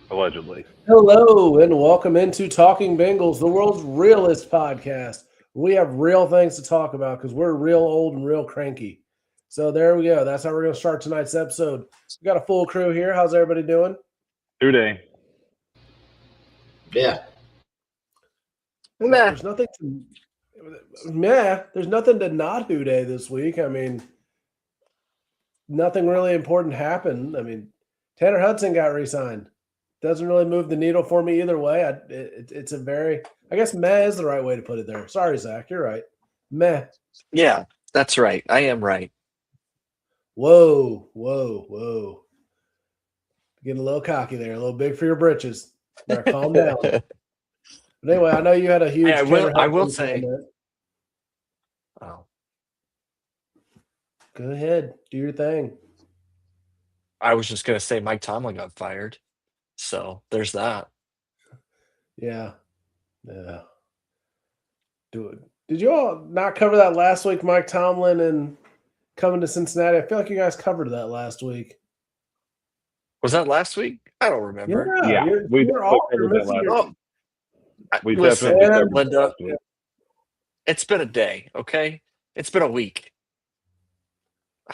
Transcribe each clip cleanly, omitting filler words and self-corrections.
allegedly. Hello and welcome into Talking Bengals, the world's realest podcast. We have real things to talk about because we're real old and real cranky. So there we go. That's how we're going to start tonight's episode. We got a full crew here. How's everybody doing? Today. Yeah. There's nothing to There's nothing to not who day this week. I mean, nothing really important happened. I mean, Tanner Hudson got re-signed. Doesn't really move the needle for me either way. It's a very, I guess, meh is the right way to put it there. Sorry, Zach, you're right. Meh. Yeah, that's right. I am right. Whoa. Getting a little cocky there, a little big for your britches. Better calm down. But anyway, I know you had a huge. Hey, I will say. Oh. Go ahead, do your thing. I was just gonna say Mike Tomlin got fired, so there's that. Yeah. Do it. Did you all not cover that last week, Mike Tomlin and coming to Cincinnati? I feel like you guys covered that last week. Was that last week? I don't remember. Yeah, we covered that last week. We Listen, definitely covered Linda, that last week. it's been a day, okay? It's been a week.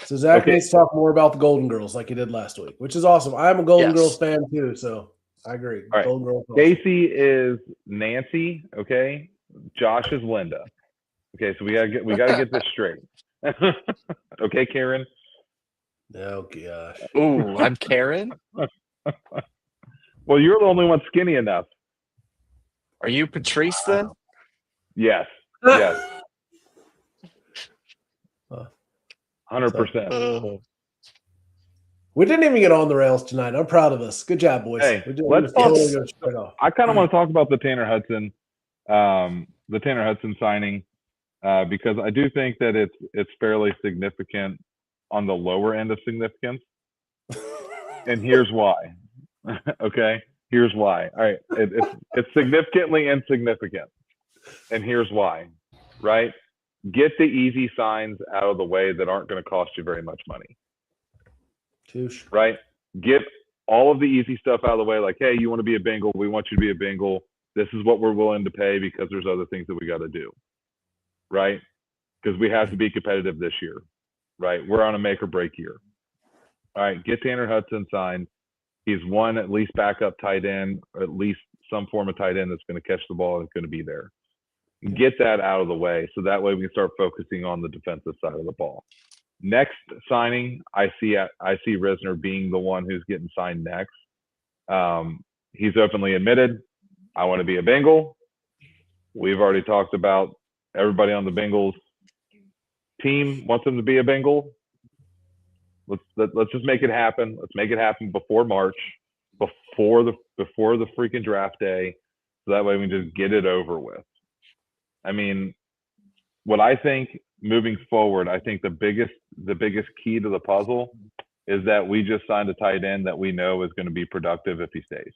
So Zach needs to talk more about the Golden Girls like he did last week, which is awesome. I'm a Golden Girls fan too, so I agree. All right. Golden Girls. Stacy is Nancy, okay? Josh is Linda. Okay, so we gotta get this straight. Okay, Karen? Oh gosh. Ooh, I'm Karen. Well, you're the only one skinny enough. Are you Patrice then? Yes. 100%. We didn't even get on the rails tonight. I'm proud of us. Good job, boys. Hey, let's talk. I kind of want to talk about the Tanner Hudson signing because I do think that it's fairly significant on the lower end of significance, and here's why. Okay, here's why. All right, it's significantly insignificant, and here's why. Right, get the easy signs out of the way that aren't going to cost you very much money. Touche. Right, get all of the easy stuff out of the way. Like, hey, you want to be a Bengal? We want you to be a Bengal. This is what we're willing to pay because there's other things that we got to do. Right, because we have to be competitive this year. Right, we're on a make or break year. All right, get Tanner Hudson signed. He's one at least backup tight end, or at least some form of tight end that's going to catch the ball and is going to be there. Get that out of the way so that way we can start focusing on the defensive side of the ball. Next signing, I see Risner being the one who's getting signed next. He's openly admitted, I want to be a Bengal. We've already talked about everybody on the Bengals team wants him to be a Bengal. Let's just make it happen. Let's make it happen before March, before the freaking draft day, so that way we can just get it over with. I mean, what I think moving forward, I think the biggest key to the puzzle is that we just signed a tight end that we know is going to be productive if he stays.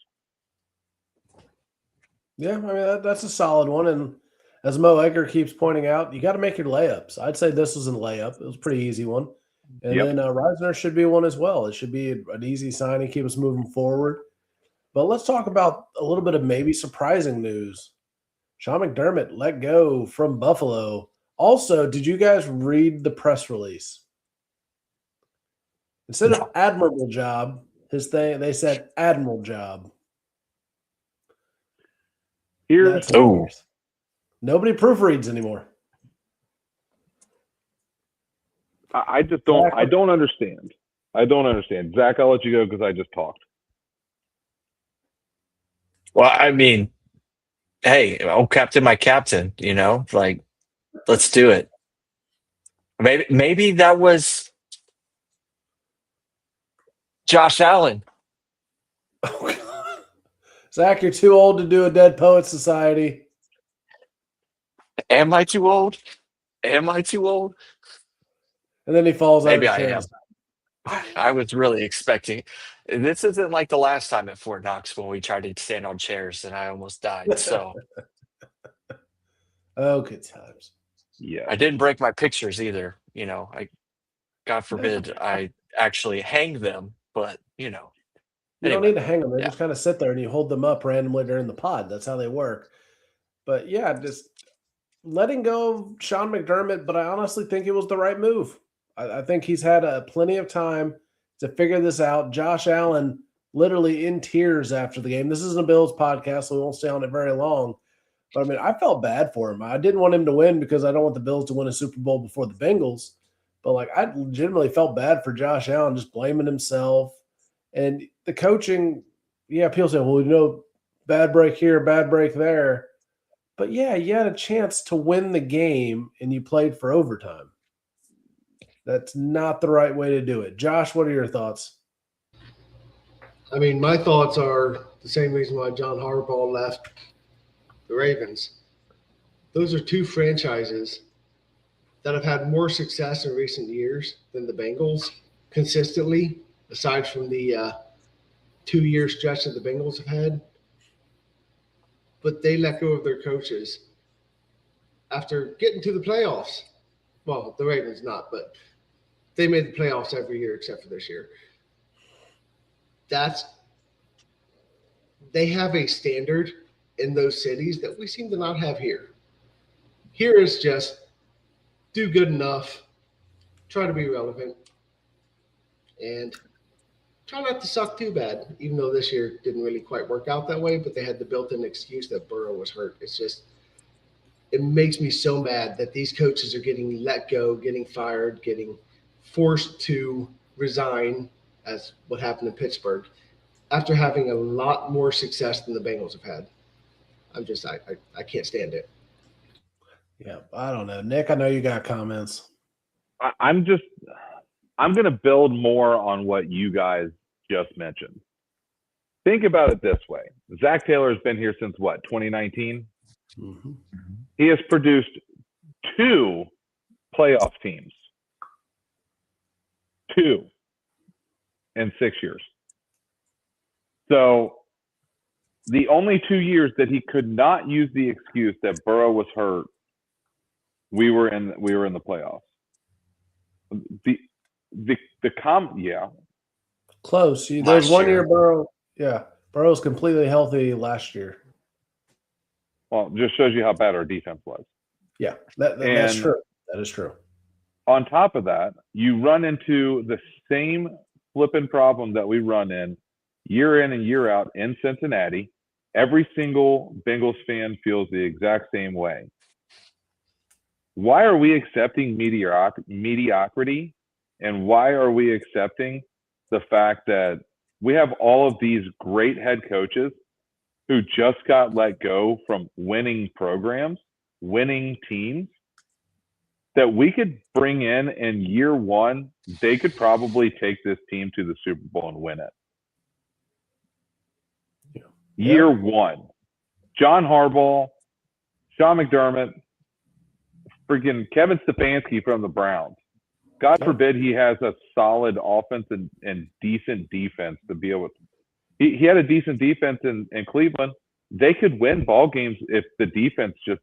Yeah, I mean that's a solid one, and as Mo Egger keeps pointing out, you got to make your layups. I'd say this was a layup. It was a pretty easy one. And then Risner should be one as well. It should be an easy signing, keep us moving forward. But let's talk about a little bit of maybe surprising news. Sean McDermott let go from Buffalo. Also, did you guys read the press release? Instead of admirable job, they said admiral job. Nobody proofreads anymore. I just don't. I don't understand. Zach, I'll let you go because I just talked. Well, I mean, hey, captain, my captain. Like, let's do it. Maybe that was Josh Allen. Zach, you're too old to do a Dead Poets Society. Am I too old? And then he falls out of Maybe the I chair. am. I was really expecting. This isn't like the last time at Fort Knox when we tried to stand on chairs and I almost died. So, oh, good times. Yeah, I didn't break my pictures either. God forbid I actually hang them, but You don't need to hang them. They just kind of sit there and you hold them up randomly during the pod. That's how they work. But yeah, just letting go of Sean McDermott, but I honestly think it was the right move. I think he's had plenty of time to figure this out. Josh Allen literally in tears after the game. This isn't a Bills podcast, so we won't stay on it very long. But I mean, I felt bad for him. I didn't want him to win because I don't want the Bills to win a Super Bowl before the Bengals. But like, I legitimately felt bad for Josh Allen, just blaming himself. And the coaching, yeah, people say, well, bad break here, bad break there. But yeah, you had a chance to win the game and you played for overtime. That's not the right way to do it. Josh, what are your thoughts? I mean, my thoughts are the same reason why John Harbaugh left the Ravens. Those are two franchises that have had more success in recent years than the Bengals consistently, aside from the 2-year stretch that the Bengals have had. But they let go of their coaches after getting to the playoffs. Well, the Ravens not, but they made the playoffs every year except for this year. They have a standard in those cities that we seem to not have here. Here is just do good enough, try to be relevant, and try not to suck too bad, even though this year didn't really quite work out that way, but they had the built-in excuse that Burrow was hurt. It makes me so mad that these coaches are getting let go, getting fired, getting forced to resign, as what happened in Pittsburgh, after having a lot more success than the Bengals have had. I can't stand it. Yeah, I don't know. Nick, I know you got comments. I'm going to build more on what you guys just mentioned. Think about it this way. Zach Taylor has been here since what, 2019? Mm-hmm. He has produced 2 playoff teams. 2 in 6 years. So the only 2 years that he could not use the excuse that Burrow was hurt, we were in the playoffs. Close. There's 1 year Burrow. Yeah, Burrow's completely healthy last year. Well, it just shows you how bad our defense was. Yeah, that's true. That is true. On top of that, you run into the same flipping problem that we run in and year out in Cincinnati. Every single Bengals fan feels the exact same way. Why are we accepting mediocrity? And why are we accepting the fact that we have all of these great head coaches who just got let go from winning programs, winning teams, that we could bring in year one? They could probably take this team to the Super Bowl and win it. Yeah. Year one. John Harbaugh, Sean McDermott, freaking Kevin Stefanski from the Browns. God forbid he has a solid offense and decent defense to be able to. He had a decent defense in Cleveland. They could win ball games if the defense just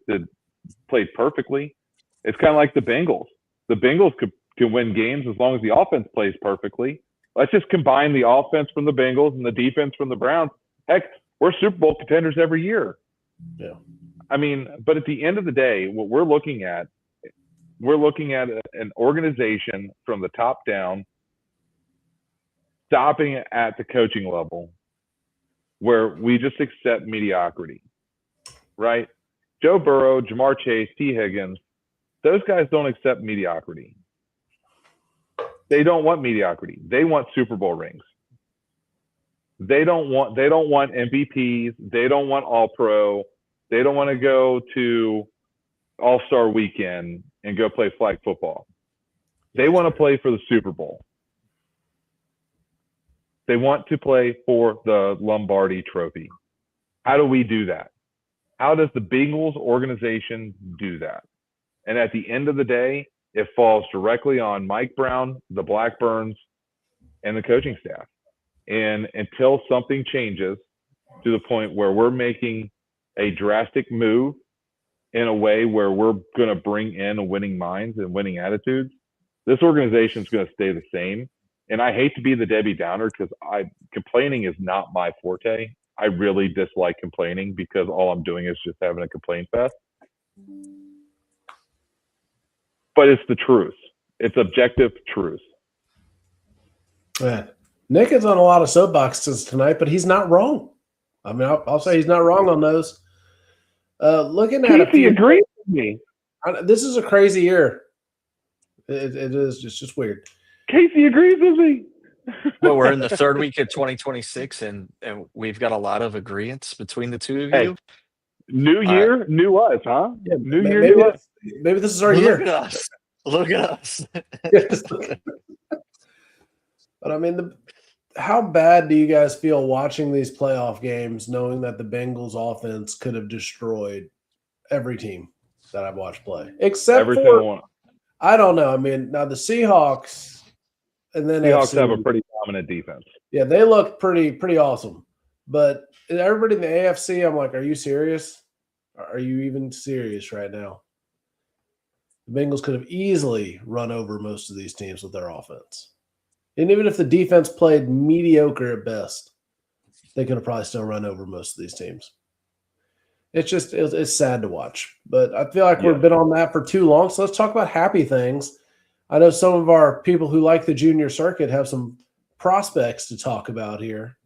played perfectly. It's kind of like the Bengals. The Bengals can win games as long as the offense plays perfectly. Let's just combine the offense from the Bengals and the defense from the Browns. Heck, we're Super Bowl contenders every year. Yeah. I mean, but at the end of the day, what we're looking at an organization from the top down, stopping at the coaching level, where we just accept mediocrity, right? Joe Burrow, Jamar Chase, T. Higgins, those guys don't accept mediocrity. They don't want mediocrity. They want Super Bowl rings. They don't want MVPs. They don't want All-Pro. They don't want to go to All-Star Weekend and go play flag football. They want to play for the Super Bowl. They want to play for the Lombardi Trophy. How do we do that? How does the Bengals organization do that? And at the end of the day, it falls directly on Mike Brown, the Blackburns, and the coaching staff. And until something changes to the point where we're making a drastic move in a way where we're going to bring in winning minds and winning attitudes, this organization is going to stay the same. and I hate to be the Debbie Downer because complaining is not my forte. I really dislike complaining because all I'm doing is just having a complaint fest. But it's the truth. It's objective truth. Yeah. Nick is on a lot of soapboxes tonight, but he's not wrong. I mean, I'll say he's not wrong on those. Looking at Casey agrees with me. This is a crazy year. It is. It's just weird. Casey agrees with me. Well, we're in the third week of 2026, and we've got a lot of agreements between the two of you. New year, new us, huh? Yeah, new year, new us. Maybe this is our Look year. at us. Look at us. But I mean, how bad do you guys feel watching these playoff games, knowing that the Bengals offense could have destroyed every team that I've watched play, except Every for single one. I don't know. I mean, now the Seahawks, and then Seahawks have a pretty dominant defense. Yeah, they look pretty awesome. But everybody in the AFC, I'm like, are you serious? Are you even serious right now? The Bengals could have easily run over most of these teams with their offense. And even if the defense played mediocre at best, they could have probably still run over most of these teams. It's sad to watch. But I feel like we've been on that for too long. So let's talk about happy things. I know some of our people who like the junior circuit have some prospects to talk about here.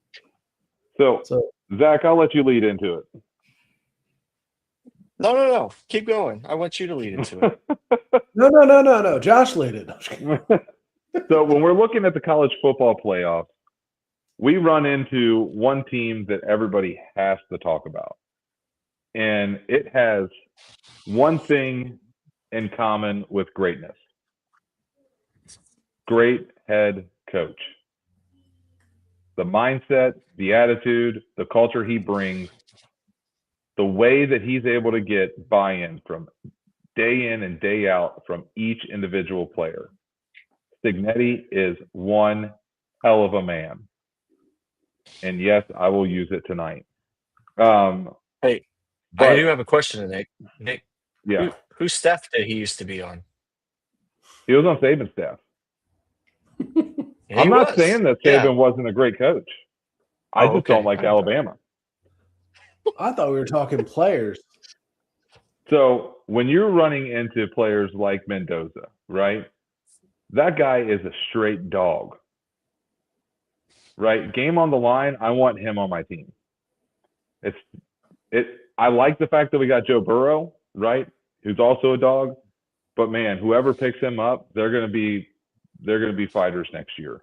So Zach, I'll let you lead into it. No. Keep going. I want you to lead into it. No. Josh lead it. So when we're looking at the college football playoffs, we run into one team that everybody has to talk about. And it has one thing in common with greatness. Great head coach. The mindset, the attitude, the culture he brings, the way that he's able to get buy-in from day in and day out from each individual player. Signetti is one hell of a man. And yes, I will use it tonight. Hey, I do have a question to Nick. Nick, yeah. Whose staff did he used to be on? He was on Saban's staff. I'm not saying that Saban wasn't a great coach. I just don't like Alabama. I thought we were talking players. So when you're running into players like Mendoza, right? That guy is a straight dog. Right? Game on the line, I want him on my team. I like the fact that we got Joe Burrow, right? Who's also a dog. But man, whoever picks him up, they're gonna be fighters next year.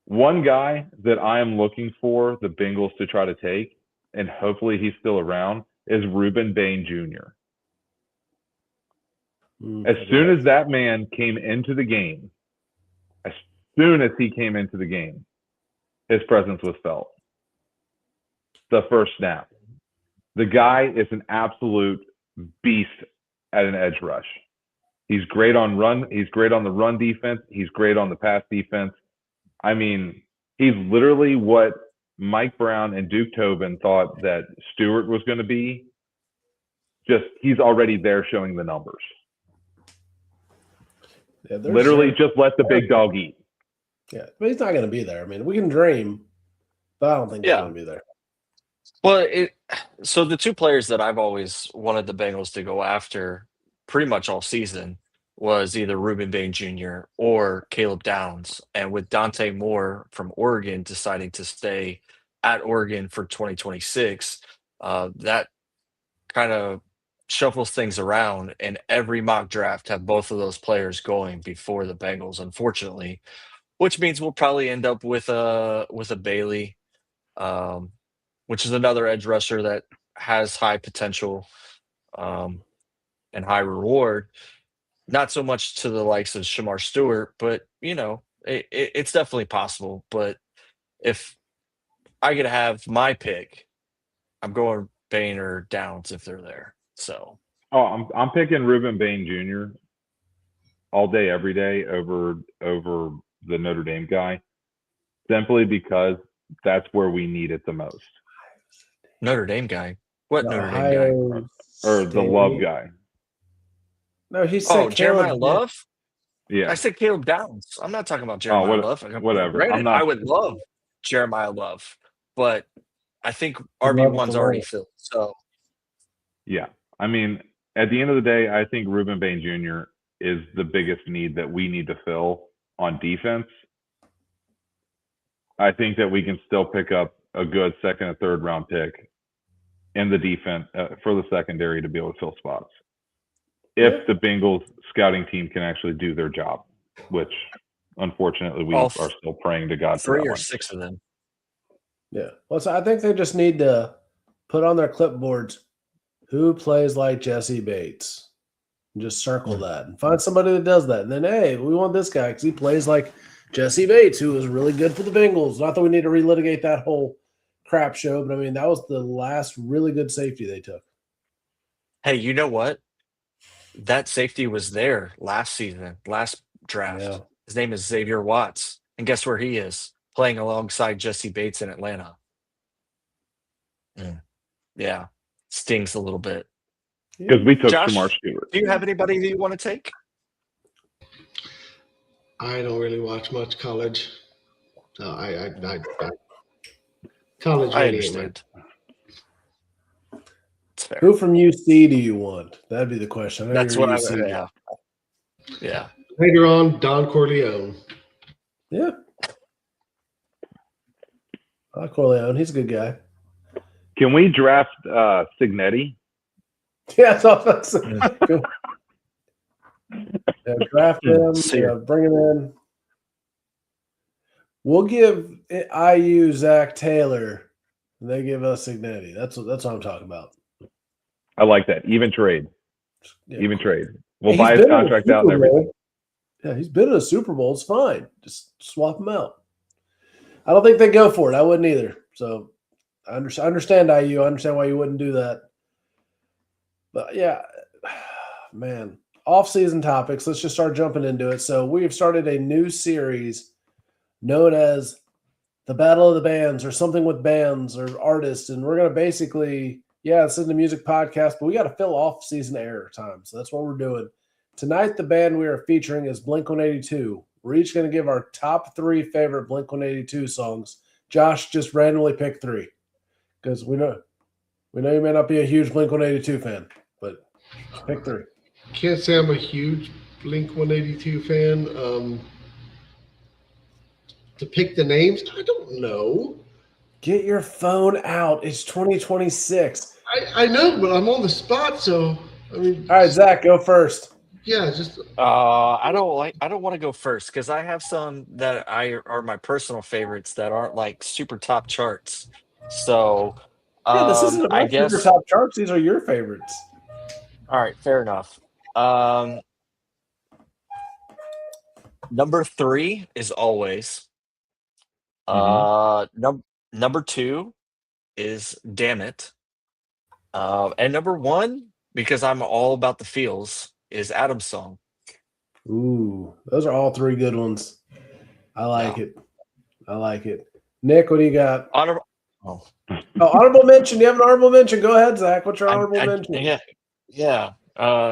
One guy that I am looking for the Bengals to try to take, and hopefully he's still around, is Reuben Bain Jr. As soon as that man came into the game, his presence was felt. The first snap. The guy is an absolute beast at an edge rush. He's great on run. He's great on the run defense. He's great on the pass defense. I mean, he's literally what Mike Brown and Duke Tobin thought that Stewart was going to be. Just he's already there showing the numbers. Yeah, literally just let the big dog eat. Yeah, but he's not going to be there. I mean, we can dream, but I don't think he's going to be there. Well, so the two players that I've always wanted the Bengals to go after pretty much all season was either Reuben Bain Jr. or Caleb Downs. And with Dante Moore from Oregon deciding to stay at Oregon for 2026, that kind of shuffles things around, and every mock draft have both of those players going before the Bengals, unfortunately, which means we'll probably end up with a Bailey, which is another edge rusher that has high potential and high reward. Not so much to the likes of Shamar Stewart, but it's definitely possible. But if I could have my pick, I'm going Bain or Downs if they're there. So, I'm picking Reuben Bain Jr. all day, every day over the Notre Dame guy, simply because that's where we need it the most. Notre Dame guy? What Notre Dame guy? Or the Love guy? No, he said Jeremiah Love. Yeah. I said Caleb Downs. I'm not talking about Jeremiah Love. Whatever. Granted, I would love Jeremiah Love, but I think RB1's already filled. So yeah, I mean, at the end of the day, I think Ruben Bain Jr. is the biggest need that we need to fill on defense. I think that we can still pick up a good second and third round pick in the defense for the secondary to be able to fill spots. If the Bengals scouting team can actually do their job, which unfortunately we are still praying to God for 3 or one. 6 of them. Yeah. Well, so I think they just need to put on their clipboards who plays like Jesse Bates. And just circle that and find somebody that does that. And then, hey, we want this guy because he plays like Jesse Bates, who was really good for the Bengals. Not that we need to relitigate that whole crap show, but I mean, that was the last really good safety they took. Hey, you know what? That safety was there last season, last draft. Yeah. His name is Xavier Watts. And guess where he is? Playing alongside Jesse Bates in Atlanta. Yeah. Stings a little bit. Because we took Josh, Shamar Stewart. Do you have anybody that you want to take? I don't really watch much college. College. I understand. It's fair. Who from UC do you want? That'd be the question. That's what Yeah. Later on, Don Corleone. Yeah. I like Corleone. He's a good guy. Can we draft Cignetti? Yeah, that's draft him. Bring him in. We'll give IU Zach Taylor, and they give us Cignetti. That's what I'm talking about. I like that. Even trade. Yeah. Even trade. We'll buy his contract out and everything. Yeah, he's been in a Super Bowl. It's fine. Just swap him out. I don't think they go for it. I wouldn't either. So I understand IU. I understand why you wouldn't do that. But yeah, man, off-season topics. Let's just start jumping into it. So we've started a new series known as the Battle of the Bands or something with bands or artists. And we're going to basically, it's in the music podcast, but we got to fill off-season air time. So that's what we're doing. Tonight, the band we are featuring is Blink-182. We're each going to give our top 3 favorite Blink-182 songs. Josh, just randomly pick 3 because we know you may not be a huge Blink-182 fan, but pick 3. Can't say I'm a huge Blink-182 fan. To pick the names, I don't know. Get your phone out. It's 2026. I know, but I'm on the spot, so I mean. All right, Zach, go first. Yeah, just. I don't want to go first because I have some that are my personal favorites that aren't like super top charts. So. This isn't about super top charts. These are your favorites. All right, fair enough. Number 3 is Always. Number 2 is Damn It. And number 1, because I'm all about the feels, is Adam's Song. Ooh, those are all 3 good ones. I like it. Nick, what do you got? Honorable mention. You have an honorable mention. Go ahead, Zach. What's your honorable mention? Yeah.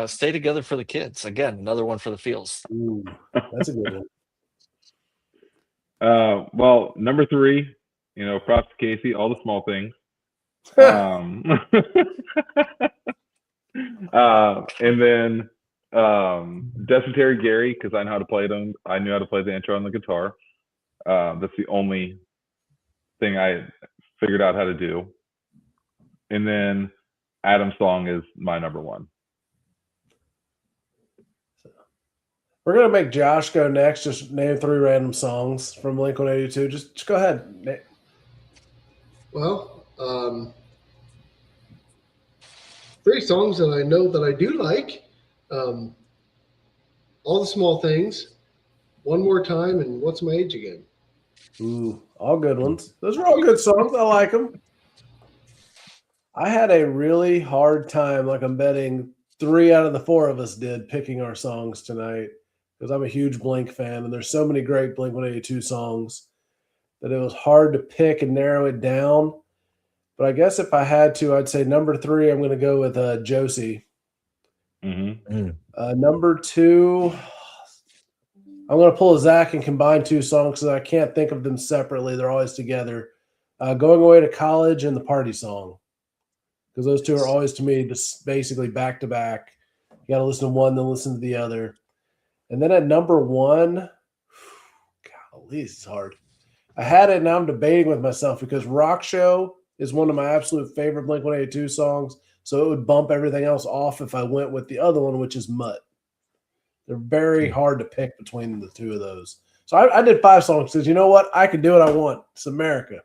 Stay Together for the Kids. Again, another one for the feels. Ooh, that's a good one. Well, number 3, props to Casey, All the Small Things. And then Desultory Gary, because I know how to play them. I knew how to play the intro on the guitar. That's the only thing I figured out how to do. And then Adam's Song is my number 1. We're going to make Josh go next. Just name 3 random songs from Blink-182. Just go ahead. Well, 3 songs that I know that I do like. All the Small Things, One More Time, and What's My Age Again. Ooh, all good ones. Those are all good songs. I like them. I had a really hard time, like I'm betting 3 out of the 4 of us did, picking our songs tonight because I'm a huge Blink fan, and there's so many great Blink-182 songs that it was hard to pick and narrow it down. But I guess if I had to, I'd say number 3, I'm going to go with Josie. Mm-hmm. Number 2, I'm going to pull a Zach and combine two songs because I can't think of them separately. They're always together. Going Away to College and the Party Song, because those two are always to me just basically back to back. You got to listen to one, then listen to the other. And then at number one, golly, this is hard. I had it, and now I'm debating with myself because Rock Show is one of my absolute favorite Blink-182 songs, so it would bump everything else off if I went with the other one, which is Mutt. They're very hard to pick between the two of those. So I did 5 songs because you know what? I can do what I want. It's America.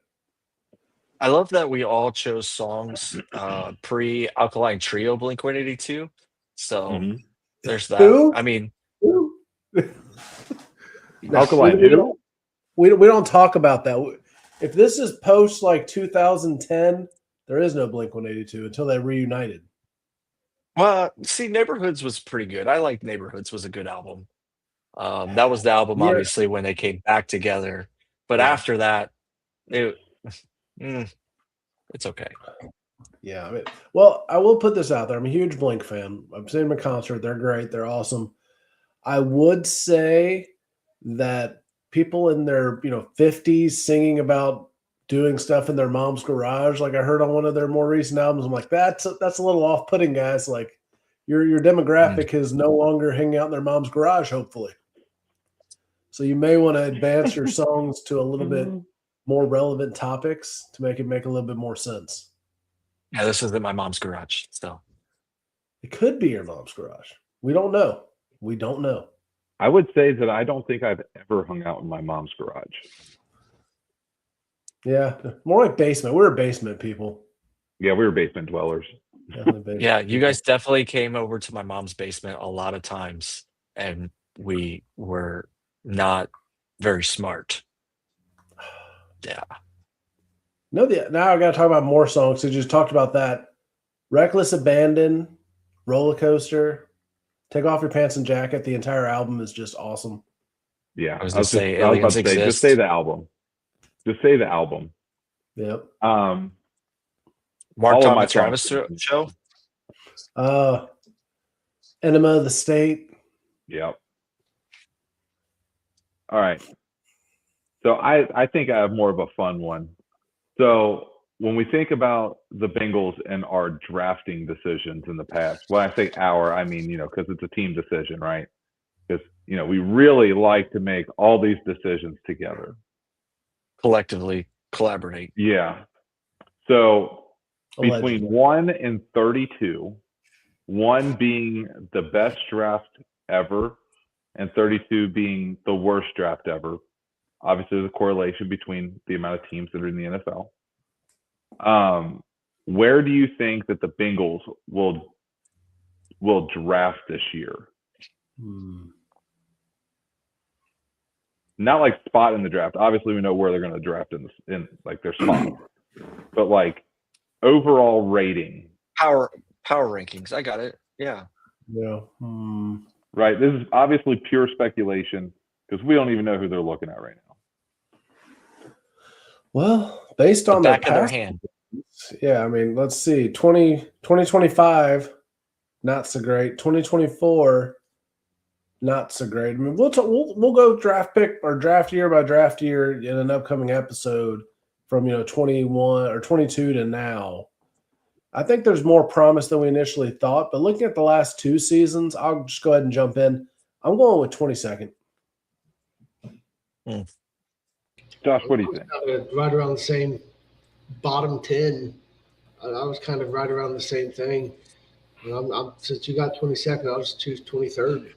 I love that we all chose songs pre-Alkaline Trio Blink-182. So there's that. Who? I mean, Who? Alkaline who? We don't talk about that. If this is post like 2010, there is no Blink-182 until they reunited. well, see, Neighborhoods was pretty good. I like Neighborhoods was a good album. That was the album, Yeah. obviously, when they came back together. But Yeah. after that, it's okay. Yeah. I mean, well, I will put this out there. I'm a huge Blink fan. I've seen them in concert. They're great. They're awesome. I would say that people in their 50s singing about doing stuff in their mom's garage, like I heard on one of their more recent albums, I'm like, that's a little off-putting, guys. Like your demographic is no longer hanging out in their mom's garage, hopefully. So you may want to advance your songs to a little bit more relevant topics to make a little bit more sense. Yeah, this isn't my mom's garage. So It could be your mom's garage. We don't know. We don't know. I would say that I don't think I've ever hung out in my mom's garage. Yeah, more like basement. We're basement people. Yeah, we were basement dwellers. Definitely basement yeah, you people. guys definitely came over to my mom's basement a lot of times, and we were not very smart. Yeah. No, now I got to talk about more songs. So you just talked about that. Reckless Abandon, Roller Coaster, Take Off Your Pants and Jacket. The entire album is just awesome. Yeah, I was gonna say Aliens just Exist. say the album. Just say the album. Yep. Mark all of my Thomas Travis songs. show. Enema of the State. Yep. All right. So I think I have more of a fun one. So when we think about the Bengals and our drafting decisions in the past, when I say our, I mean, because it's a team decision, right? Because, we really like to make all these decisions together. Collectively collaborate. Yeah. So Allegedly. between 1 and 32, 1 being the best draft ever and 32 being the worst draft ever. Obviously, there's a correlation between the amount of teams that are in the NFL. Where do you think that the Bengals will draft this year? Not like spot in the draft. Obviously, we know where they're going to draft in like their spot, but like overall rating. Power rankings. I got it. Yeah. Yeah. Right. This is obviously pure speculation because we don't even know who they're looking at right now. Well, based on The their back of their past, hand. yeah, I mean, let's see. 2025, not so great. 2024, not so great. I mean, we'll go draft pick or draft year by draft year in an upcoming episode from 21 or 22 to now. I think there's more promise than we initially thought, but looking at the last 2 seasons, I'll just go ahead and jump in. I'm going with 22nd. Josh, what do you think? Right around the same bottom 10. I was kind of right around the same thing. And since you got 22nd, I'll just choose 23rd.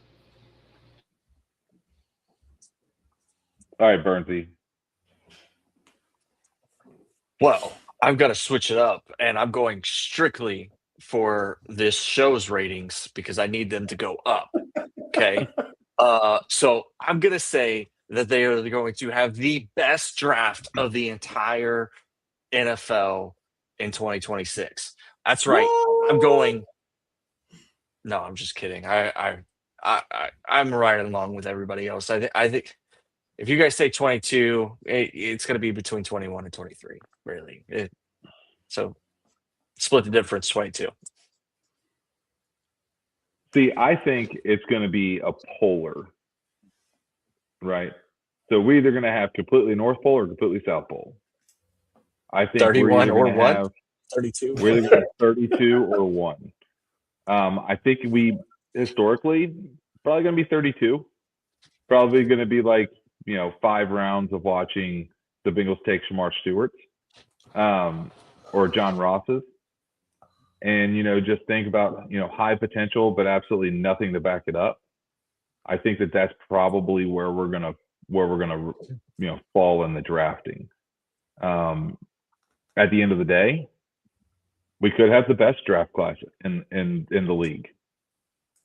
All right, Bernsey. Well, I've got to switch it up, and I'm going strictly for this show's ratings because I need them to go up. Okay. So I'm going to say that they are going to have the best draft of the entire NFL in 2026. That's right. What? I'm going. No, I'm just kidding. I'm right along with everybody else. I think if you guys say 22, it's going to be between 21 and 23. Really. So split the difference, 22. See, I think it's going to be a polar. right? So we're either going to have completely North Pole or completely South Pole. I think we're 31 either or going to what? have 32. we're either going to have 32 or 1. I think we historically probably going to be 32. Probably going to be like 5 rounds of watching the Bengals take Shamar Stewart's or John Ross's, and just think about high potential but absolutely nothing to back it up. I think that's probably where we're gonna fall in the drafting. At the end of the day, we could have the best draft class in the league.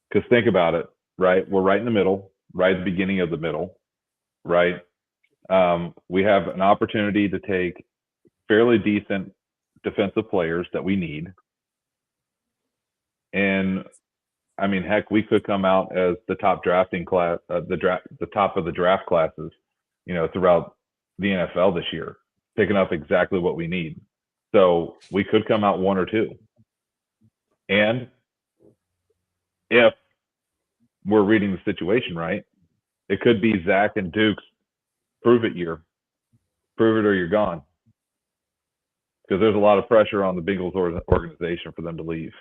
Because think about it, right? We're right in the middle, right at the beginning of the middle, right? We have an opportunity to take fairly decent defensive players that we need. And I mean, heck, we could come out as the top drafting class, the top of the draft classes, throughout the NFL this year, picking up exactly what we need. So we could come out 1 or 2. And if we're reading the situation right, it could be Zach and Duke's prove it year. Prove it or you're gone. Because there's a lot of pressure on the Bengals organization for them to leave.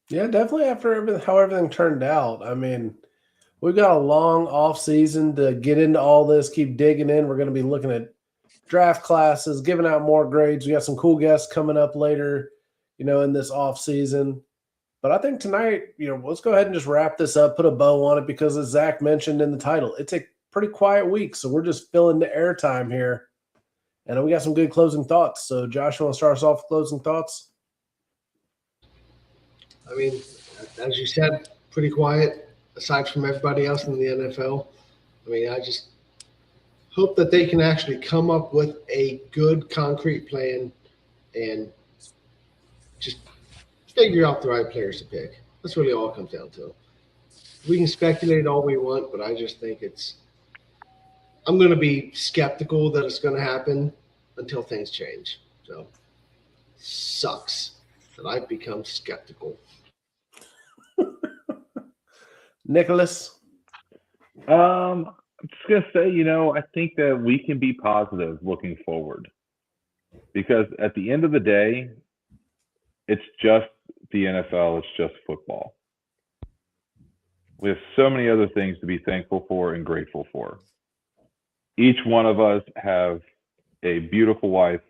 Yeah, definitely after how everything turned out. I mean, we've got a long off season to get into all this, keep digging in. We're going to be looking at draft classes, giving out more grades. We got some cool guests coming up later, in this off season. But I think tonight, let's go ahead and just wrap this up, put a bow on it, because as Zach mentioned in the title, it's a pretty quiet week. So we're just filling the airtime here. And we got some good closing thoughts. So Josh, you want to start us off with closing thoughts? I mean, as you said, pretty quiet aside from everybody else in the NFL. I mean, I just hope that they can actually come up with a good concrete plan and just figure out the right players to pick. That's really all it comes down to. We can speculate all we want, but I just think I'm going to be skeptical that it's going to happen until things change. So, sucks that I've become skeptical. Nicholas? I'm just going to say, I think that we can be positive looking forward. Because at the end of the day, it's just the NFL. It's just football. We have so many other things to be thankful for and grateful for. Each one of us have a beautiful wife,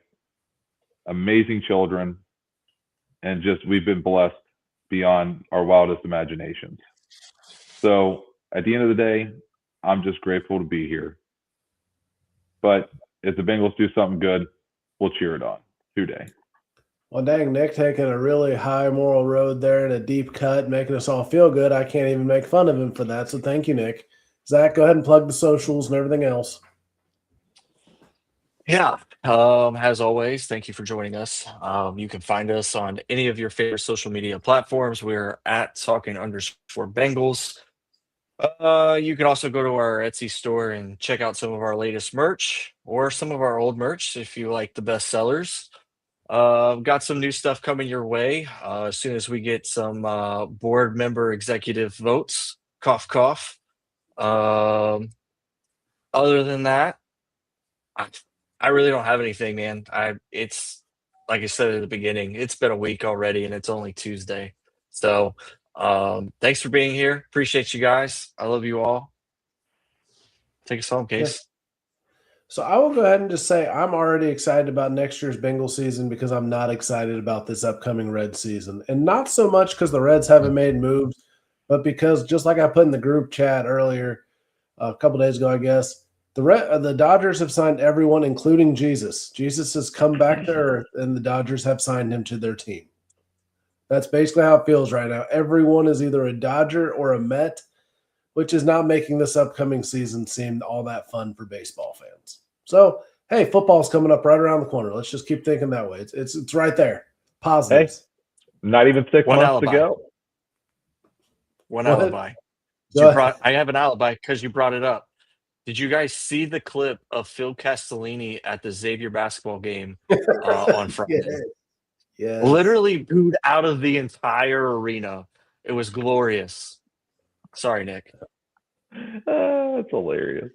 amazing children, and we've been blessed beyond our wildest imaginations. So at the end of the day, I'm just grateful to be here. But if the Bengals do something good, we'll cheer it on today. Well, dang, Nick taking a really high moral road there and a deep cut, making us all feel good. I can't even make fun of him for that. So thank you, Nick. Zach, go ahead and plug the socials and everything else. Yeah. As always, thank you for joining us. You can find us on any of your favorite social media platforms. We're at Talkin_Bengals. You can also go to our Etsy store and check out some of our latest merch or some of our old merch if you like the best sellers. Got some new stuff coming your way as soon as we get some board member executive votes. Cough, cough. Other than that, I really don't have anything, man. It's like I said at the beginning, it's been a week already and it's only Tuesday. So thanks for being here. Appreciate you guys. I love you all. Take us home, Case. Yeah. So I will go ahead and just say I'm already excited about next year's Bengal season because I'm not excited about this upcoming Red season. And not so much because the Reds haven't made moves, but because just like I put in the group chat earlier, a couple days ago, I guess, the Dodgers have signed everyone, including Jesus. Jesus has come back to earth, and the Dodgers have signed him to their team. That's basically how it feels right now. Everyone is either a Dodger or a Met, which is not making this upcoming season seem all that fun for baseball fans. So, hey, football's coming up right around the corner. Let's just keep thinking that way. It's right there. Positives. Hey, not even 6 One months alibi. to go. One What? alibi. I have an alibi because you brought it up. Did you guys see the clip of Phil Castellini at the Xavier basketball game on Friday? Yeah. Literally booed out of the entire arena. It was glorious. Sorry, Nick. That's hilarious.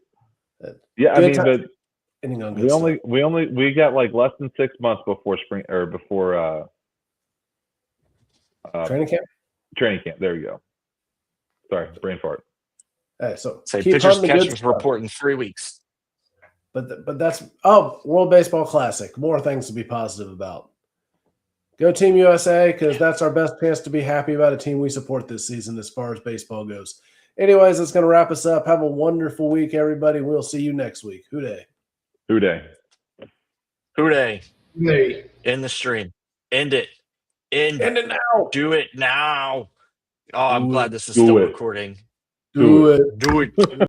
Uh, Yeah, I good mean, time. but Ending on good stuff. we got like less than 6 months before spring or before Training camp. training camp. There you go. Sorry, brain fart. Hey, so Say keep pitchers hunting the good catchers stuff. report in 3 weeks. But that's World Baseball Classic. More things to be positive about. Go Team USA, because that's our best chance to be happy about a team we support this season as far as baseball goes. Anyways, that's going to wrap us up. Have a wonderful week, everybody. We'll see you next week. Hooday. Hooday. Hooday. Hey. End the stream. End it. End End it now. Do it now. Oh, I'm Do glad it. this is Do still it. recording. Do it. Do it.